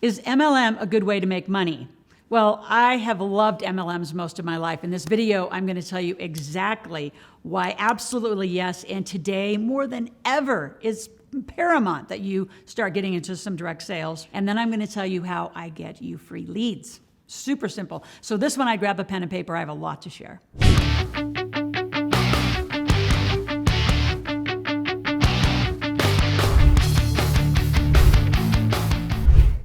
Is MLM a good way to make money? Well, I have loved MLMs most of my life. In this video, I'm going to tell you exactly why absolutely yes, and today more than ever is paramount that you start getting into some direct sales. And then I'm going to tell you how I get you free leads. Super simple. So this one, I grab a pen and paper. I have a lot to share.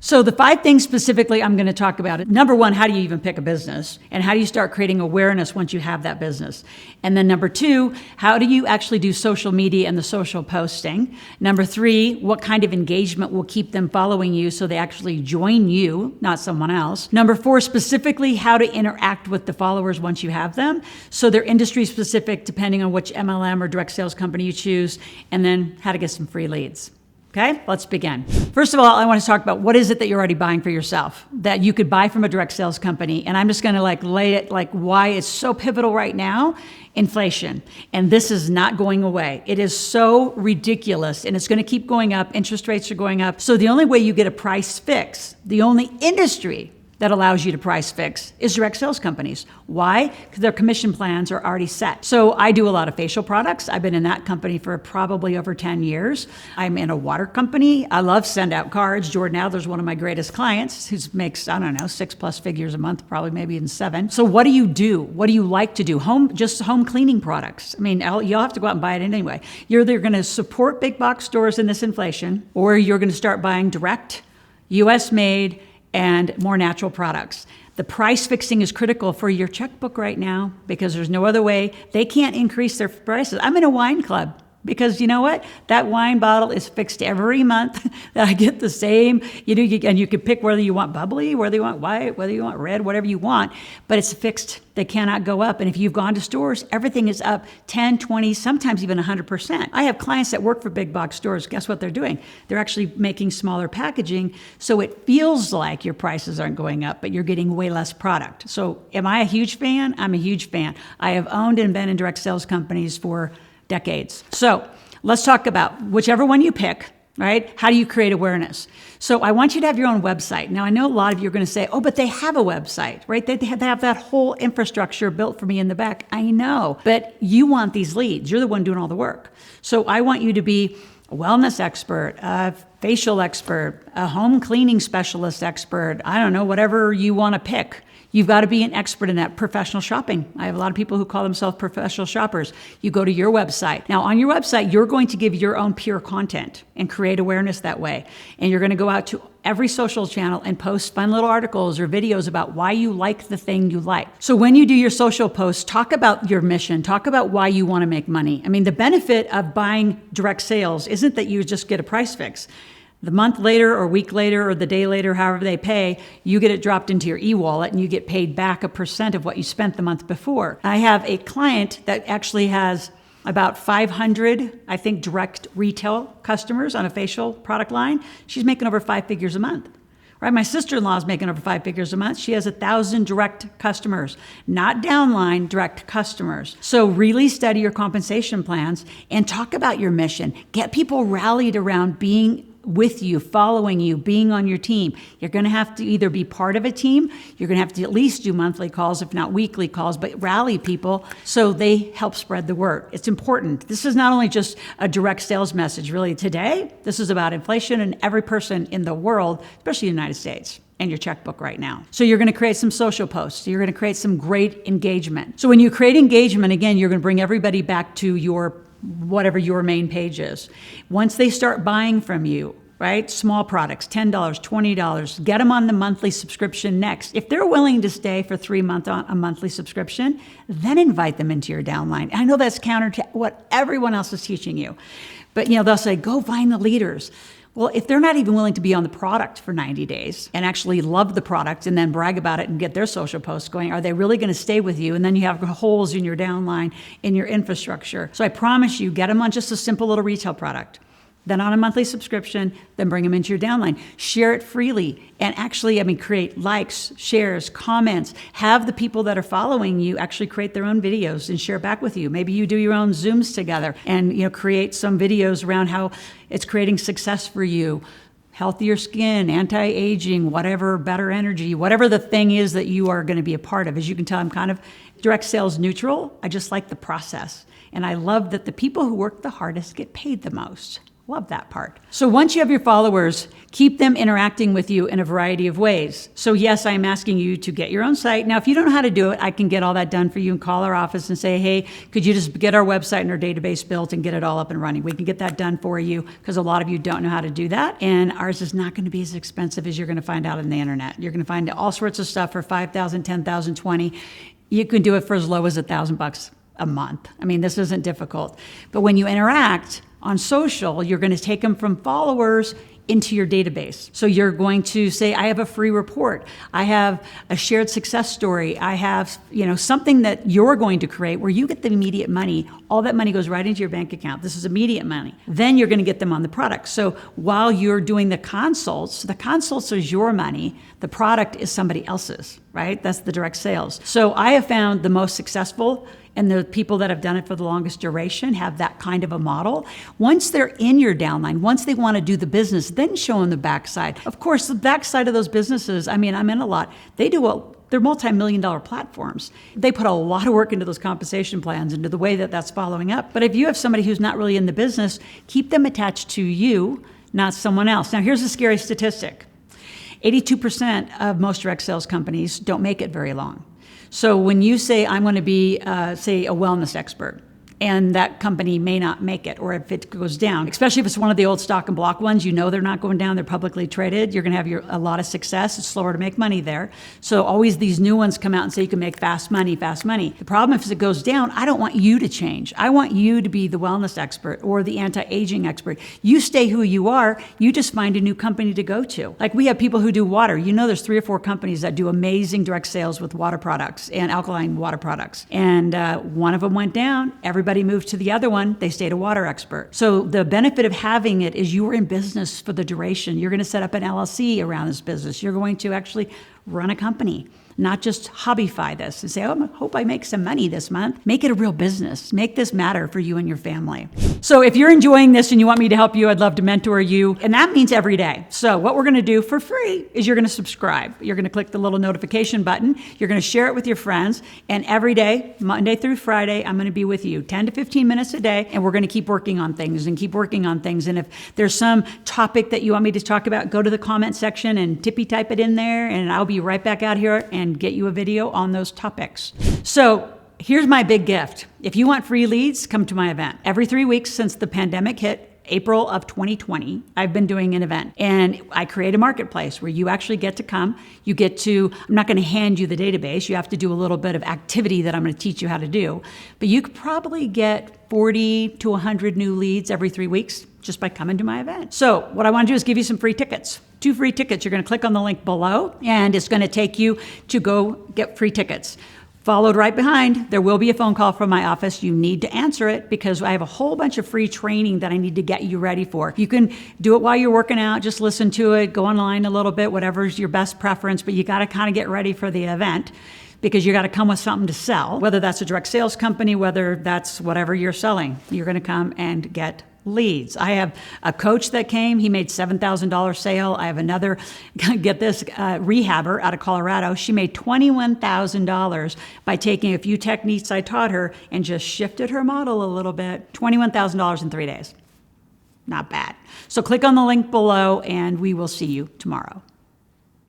So the 5 things specifically I'm going to talk about. Number 1, how do you even pick a business? And how do you start creating awareness once you have that business? And then number 2, how do you actually do social media and the social posting? Number 3, what kind of engagement will keep them following you so they actually join you, not someone else? Number 4, specifically how to interact with the followers once you have them. So they're industry specific depending on which MLM or direct sales company you choose. And then how to get some free leads. Okay, let's begin. First of all, I want to talk about what is it that you're already buying for yourself that you could buy from a direct sales company. And I'm just going to lay it why it's so pivotal right now. Inflation. And this is not going away. It is so ridiculous and it's going to keep going up. Interest rates are going up. So the only way you get a price fix, the only industry that allows you to price fix is direct sales companies. Why? Because their commission plans are already set. So I do a lot of facial products. I've been in that company for probably over 10 years. I'm in a water company. I love send out cards. Jordan Adler's one of my greatest clients who makes, 6+ figures a month, probably maybe even 7. So what do you do? What do you like to do? Just home cleaning products. I mean, you'll have to go out and buy it anyway. You're either going to support big box stores in this inflation, or you're going to start buying direct, US made, and more natural products. The price fixing is critical for your checkbook right now because there's no other way. They can't increase their prices. I'm in a wine club because you know what? That wine bottle is fixed every month. I get the same, and you can pick whether you want bubbly, whether you want white, whether you want red, whatever you want, but it's fixed. They cannot go up. And if you've gone to stores, everything is up 10, 20, sometimes even 100%. I have clients that work for big box stores. Guess what they're doing? They're actually making smaller packaging. So it feels like your prices aren't going up, but you're getting way less product. So am I a huge fan? I'm a huge fan. I have owned and been in direct sales companies for decades. So let's talk about whichever one you pick, right? How do you create awareness? So I want you to have your own website. Now I know a lot of you are going to say, oh, but they have a website, right? They have that whole infrastructure built for me in the back. I know, but you want these leads. You're the one doing all the work. So I want you to be a wellness expert, a facial expert, a home cleaning specialist expert. I don't know, whatever you want to pick. You've got to be an expert in that. Professional shopping. I have a lot of people who call themselves professional shoppers. You go to your website. Now on your website, you're going to give your own pure content and create awareness that way. And you're going to go out to every social channel and post fun little articles or videos about why you like the thing you like. So when you do your social posts, talk about your mission, talk about why you want to make money. I mean, the benefit of buying direct sales isn't that you just get a price fix. The month later or week later or the day later, however they pay, you get it dropped into your e-wallet and you get paid back a % of what you spent the month before. I have a client that actually has about 500, I think, direct retail customers on a facial product line. She's making over 5 figures a month. Right? My sister-in-law is making over 5 figures a month. She has 1,000 direct customers, not downline, direct customers. So really study your compensation plans and talk about your mission. Get people rallied around being with you, following you, being on your team. You're going to have to either be part of a team, you're going to have to at least do monthly calls, if not weekly calls, but rally people so they help spread the word. It's important. This is not only just a direct sales message, really. Today, this is about inflation and every person in the world, especially the United States, and your checkbook right now. So you're going to create some social posts. You're going to create some great engagement. So when you create engagement, again, you're going to bring everybody back to whatever your main page is. Once they start buying from you, right? Small products, $10, $20, get them on the monthly subscription next. If they're willing to stay for 3 months on a monthly subscription, then invite them into your downline. I know that's counter to what everyone else is teaching you, but they'll say, go find the leaders. Well, if they're not even willing to be on the product for 90 days and actually love the product and then brag about it and get their social posts going, are they really going to stay with you? And then you have holes in your downline, in your infrastructure. So I promise you, get them on just a simple little retail product. then on a monthly subscription, then bring them into your downline. Share it freely. And actually, create likes, shares, comments. Have the people that are following you actually create their own videos and share back with you. Maybe you do your own Zooms together and create some videos around how it's creating success for you. healthier skin, anti-aging, whatever, better energy, whatever the thing is that you are going to be a part of. As you can tell, I'm kind of direct sales neutral. I just like the process. And I love that the people who work the hardest get paid the most. Love that part. So once you have your followers, keep them interacting with you in a variety of ways. So yes, I'm asking you to get your own site. Now, if you don't know how to do it, I can get all that done for you and call our office and say, hey, could you just get our website and our database built and get it all up and running? We can get that done for you because a lot of you don't know how to do that. And ours is not going to be as expensive as you're going to find out on the internet. You're going to find all sorts of stuff for $5,000, $10,000, $20,000. You can do it for as low as $1,000 a month. I mean, this isn't difficult. But when you interact on social, you're going to take them from followers into your database. So you're going to say, I have a free report. I have a shared success story. I have, something that you're going to create where you get the immediate money. All that money goes right into your bank account. This is immediate money. Then you're going to get them on the product. So while you're doing the consults is your money. The product is somebody else's, right? That's the direct sales. So I have found the most successful and the people that have done it for the longest duration have that kind of a model. Once they're in your downline, once they want to do the business, then show them the backside. Of course, the backside of those businesses, I'm in a lot. They're multi-million-dollar platforms. They put a lot of work into those compensation plans, into the way that that's following up. But if you have somebody who's not really in the business, keep them attached to you, not someone else. Now, here's a scary statistic. 82% of most direct sales companies don't make it very long. So when you say, I'm going to be, say, a wellness expert, and that company may not make it, or if it goes down, especially if it's one of the old stock and block ones, they're not going down, they're publicly traded, you're going to have a lot of success. It's slower to make money there. So always these new ones come out and say you can make fast money, fast money. The problem if it goes down, I don't want you to change. I want you to be the wellness expert or the anti-aging expert. You stay who you are, you just find a new company to go to. Like we have people who do water. There's 3 or 4 companies that do amazing direct sales with water products and alkaline water products. And one of them went down, everybody moved to the other one, they stayed a water expert. So the benefit of having it is you're in business for the duration. You're going to set up an LLC around this business. You're going to actually run a company, not just hobbyfy this and say, I hope I make some money this month. Make it a real business. Make this matter for you and your family. So if you're enjoying this and you want me to help you, I'd love to mentor you. And that means every day. So what we're going to do for free is you're going to subscribe. You're going to click the little notification button. You're going to share it with your friends. And every day, Monday through Friday, I'm going to be with you 10 to 15 minutes a day. And we're going to keep working on things and keep working on things. And if there's some topic that you want me to talk about, go to the comment section and tippy type it in there. And I'll be right back out here and get you a video on those topics. So here's my big gift. If you want free leads, come to my event. Every 3 weeks since the pandemic hit, April of 2020, I've been doing an event and I create a marketplace where you actually get to come. You get to, I'm not going to hand you the database. You have to do a little bit of activity that I'm going to teach you how to do, but you could probably get 40 to 100 new leads every 3 weeks just by coming to my event. So what I want to do is give you some free tickets. 2 free tickets. You're going to click on the link below and it's going to take you to go get free tickets. Followed right behind, there will be a phone call from my office. You need to answer it because I have a whole bunch of free training that I need to get you ready for. You can do it while you're working out, just listen to it, go online a little bit, whatever's your best preference, but you got to kind of get ready for the event because you got to come with something to sell, whether that's a direct sales company, whether that's whatever you're selling. You're going to come and get leads. I have a coach that came, he made $7,000 sale. I have another, get this, rehabber out of Colorado. She made $21,000 by taking a few techniques I taught her and just shifted her model a little bit. $21,000 in 3 days. Not bad. So click on the link below and we will see you tomorrow.